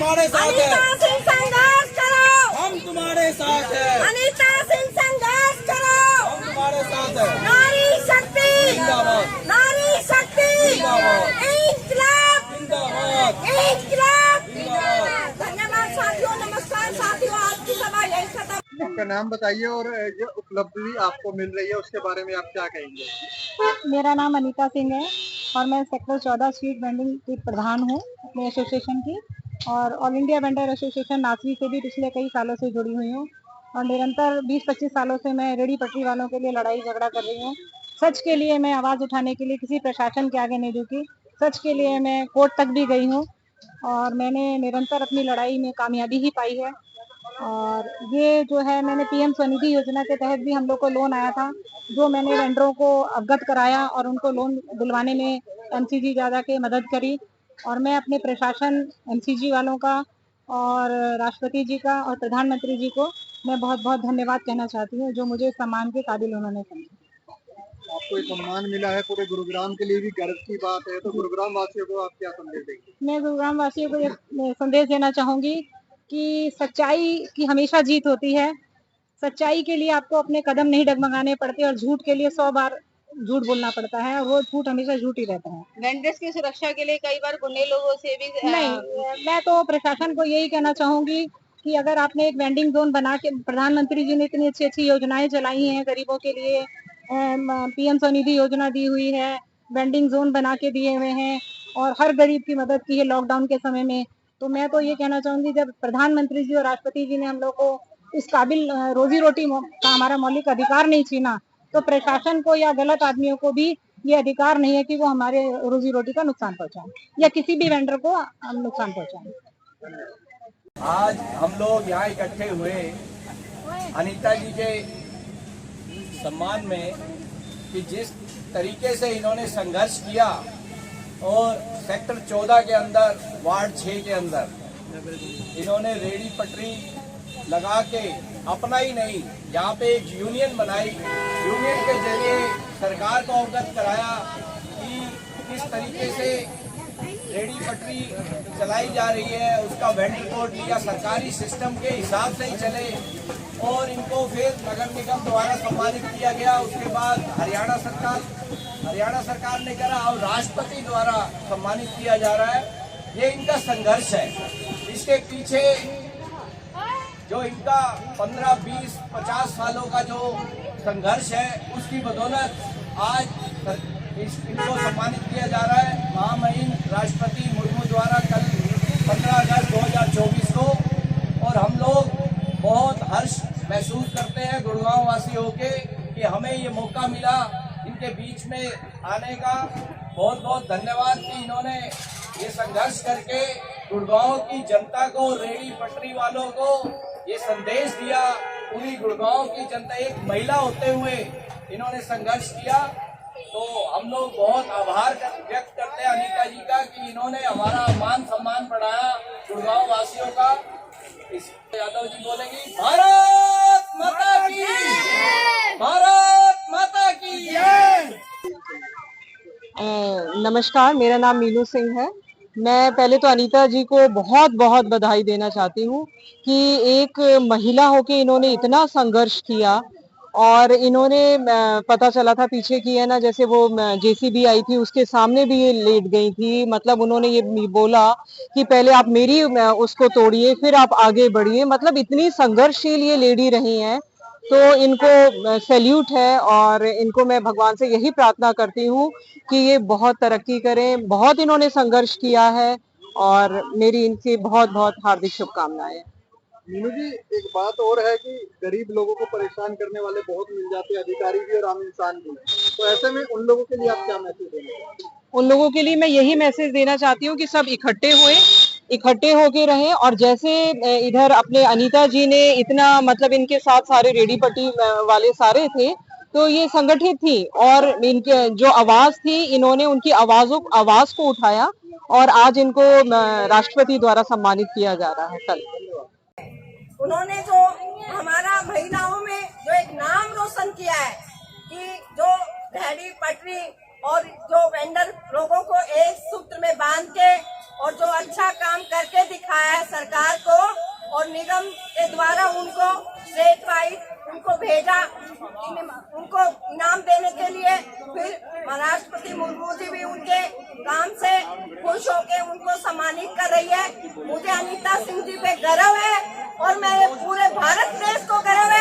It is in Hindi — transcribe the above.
तुम्हारे साथ है। अनीता सिंह संघर्ष करो। हम तुम्हारे साथ है। अनीता सिंह संघर्ष करो। हम तुम्हारे साथ है। नारी शक्ति जिंदाबाद। नारी शक्ति जिंदाबाद। इंकलाब जिंदाबाद। इंकलाब जिंदाबाद। धन्यवाद साथियों। नमस्कार साथियों, आज की सभा यही खत्म। आपका नाम बताइए और जो उपलब्धि आपको मिल रही है उसके बारे में आप क्या कहेंगे? मेरा नाम अनीता सिंह है और मैं सेक्टर 14 स्ट्रीट वेंडिंग की प्रधान हूँ अपने एसोसिएशन की, और all India vendor association NASVI से भी पिछले कई सालों से जुड़ी हुई हूँ और निरंतर 20-25 सालों से मैं रेहड़ी पटरी वालों के लिए लड़ाई झगड़ा कर रही हूँ। सच के लिए मैं आवाज़ उठाने के लिए किसी प्रशासन के आगे नहीं झुकी। सच के लिए मैं कोर्ट तक भी गई हूँ और मैंने निरंतर अपनी लड़ाई में कामयाबी ही पाई है। और ये जो है, मैंने पीएम स्वनिधि योजना के तहत भी हम लोग को लोन आया था, जो मैंने वेंडरों को अवगत कराया और उनको लोन दिलवाने में एमसीजी ज़्यादा के मदद करी। और मैं अपने प्रशासन, एमसीजी वालों का और राष्ट्रपति जी का और प्रधानमंत्री जी को मैं बहुत बहुत धन्यवाद कहना चाहती हूँ, जो मुझे सम्मान के काबिल उन्होंने समझा। आपको ये सम्मान मिला है, पूरे गुरुग्राम के लिए भी गर्व की बात है, तो गुरुग्राम वासियों को आप क्या संदेश देंगे? मैं गुरुग्राम वासियों को ये संदेश देना चाहूँगी कि सच्चाई की हमेशा जीत होती है। सच्चाई के लिए आपको अपने कदम नहीं डगमगाने पड़ते और झूठ के लिए 100 बार झूठ बोलना पड़ता है और वो झूठ हमेशा झूठ ही रहता है। वेंडर्स की सुरक्षा के लिए कई बार गुंडे लोगों से भी नहीं, मैं तो प्रशासन को यही कहना चाहूंगी कि अगर आपने एक वेंडिंग जोन बना के, प्रधानमंत्री जी ने इतनी अच्छी अच्छी योजनाएं चलाई हैं गरीबों के लिए, पीएम स्वनिधि योजना दी हुई है, वेंडिंग जोन बना के दिए हुए हैं और हर गरीब की मदद की है लॉकडाउन के समय में, तो मैं तो ये कहना चाहूंगी, जब प्रधानमंत्री जी और राष्ट्रपति जी ने हम लोग को इस काबिल रोजी रोटी का हमारा मौलिक अधिकार नहीं छीना, तो प्रशासन को या गलत आदमियों को भी ये अधिकार नहीं है कि वो हमारे रोजी रोटी का नुकसान पहुंचाएं या किसी भी वेंडर को नुकसान पहुंचाएं। आज हम लोग यहाँ इकट्ठे हुए अनीता जी के सम्मान में कि जिस तरीके से इन्होंने संघर्ष किया और सेक्टर 14 के अंदर, वार्ड 6 के अंदर इन्होंने रेहड़ी पटरी लगा के अपना ही नहीं, यहाँ पे एक यूनियन बनाई, यूनियन के जरिए सरकार को अवगत कराया कि किस तरीके से रेहड़ी पटरी चलाई जा रही है, उसका वेंडर कोड लिया, सरकारी सिस्टम के हिसाब से ही चले और इनको फिर नगर निगम द्वारा सम्मानित किया गया। उसके बाद हरियाणा सरकार ने करा और राष्ट्रपति द्वारा सम्मानित किया जा रहा है। ये इनका संघर्ष है। इसके पीछे जो इनका 15, 20, 50 सालों का जो संघर्ष है, उसकी बदौलत आज इनको सम्मानित किया जा रहा है महामहिम राष्ट्रपति मुर्मू द्वारा कल 15 अगस्त 2024 को। और हम लोग बहुत हर्ष महसूस करते हैं गुड़गांव वासी होके कि हमें ये मौका मिला इनके बीच में आने का। बहुत बहुत धन्यवाद कि इन्होंने ये संघर्ष करके गुड़गांव की जनता को, रेहड़ी पटरी वालों को ये संदेश दिया। पूरी गुड़गांव की जनता, एक महिला होते हुए इन्होंने संघर्ष किया, तो हम लोग बहुत आभार व्यक्त करते हैं अनीता जी का कि इन्होंने हमारा मान सम्मान बढ़ाया गुड़गांव वासियों का। यादव जी बोलेंगी भारत माता की, भारत माता की। नमस्कार, मेरा नाम मीनू सिंह है। मैं पहले तो अनीता जी को बहुत बहुत बधाई देना चाहती हूँ कि एक महिला होके इन्होंने इतना संघर्ष किया और इन्होंने पता चला था पीछे की है ना, जैसे वो जेसीबी आई थी उसके सामने भी ये लेट गई थी। मतलब उन्होंने ये बोला कि पहले आप मेरी उसको तोड़िए फिर आप आगे बढ़िए। मतलब इतनी संघर्षशील ये लेडी रही हैं, तो इनको सैल्यूट है और इनको मैं भगवान से यही प्रार्थना करती हूँ कि ये बहुत तरक्की करें। बहुत इन्होंने संघर्ष किया है और मेरी इनसे बहुत बहुत हार्दिक शुभकामनाएं। मीनू जी, एक बात और है कि गरीब लोगों को परेशान करने वाले बहुत मिल जाते हैं, अधिकारी भी और आम इंसान भी। तो ऐसे में उन लोगों के लिए आप क्या मैसेज देंगे? उन लोगों के लिए मैं यही मैसेज देना चाहती हूँ कि सब इकट्ठे होके रहें। और जैसे इधर अपने अनीता जी ने इतना, मतलब इनके साथ सारे रेडी पट्टी वाले सारे थे, तो ये संगठित थी और इनके जो आवाज थी, इन्होंने उनकी आवाज को उठाया और आज इनको राष्ट्रपति द्वारा सम्मानित किया जा रहा है कल। उन्होंने जो हमारा महिलाओं में जो एक नाम रोशन किया है कि जो रेहड़ी पटरी और जो वेंडर लोगों को एक सूत्र में बांध के और जो अच्छा काम करके दिखाया है सरकार को, और निगम के द्वारा उनको स्टेट वाइज उनको भेजा, उनको इनाम देने के लिए। फिर राष्ट्रपति मुर्मू जी भी उनके काम से खुश होकर उनको सम्मानित कर रही है। मुझे अनीता सिंह जी पे गर्व है और मेरे पूरे भारत देश को गर्व है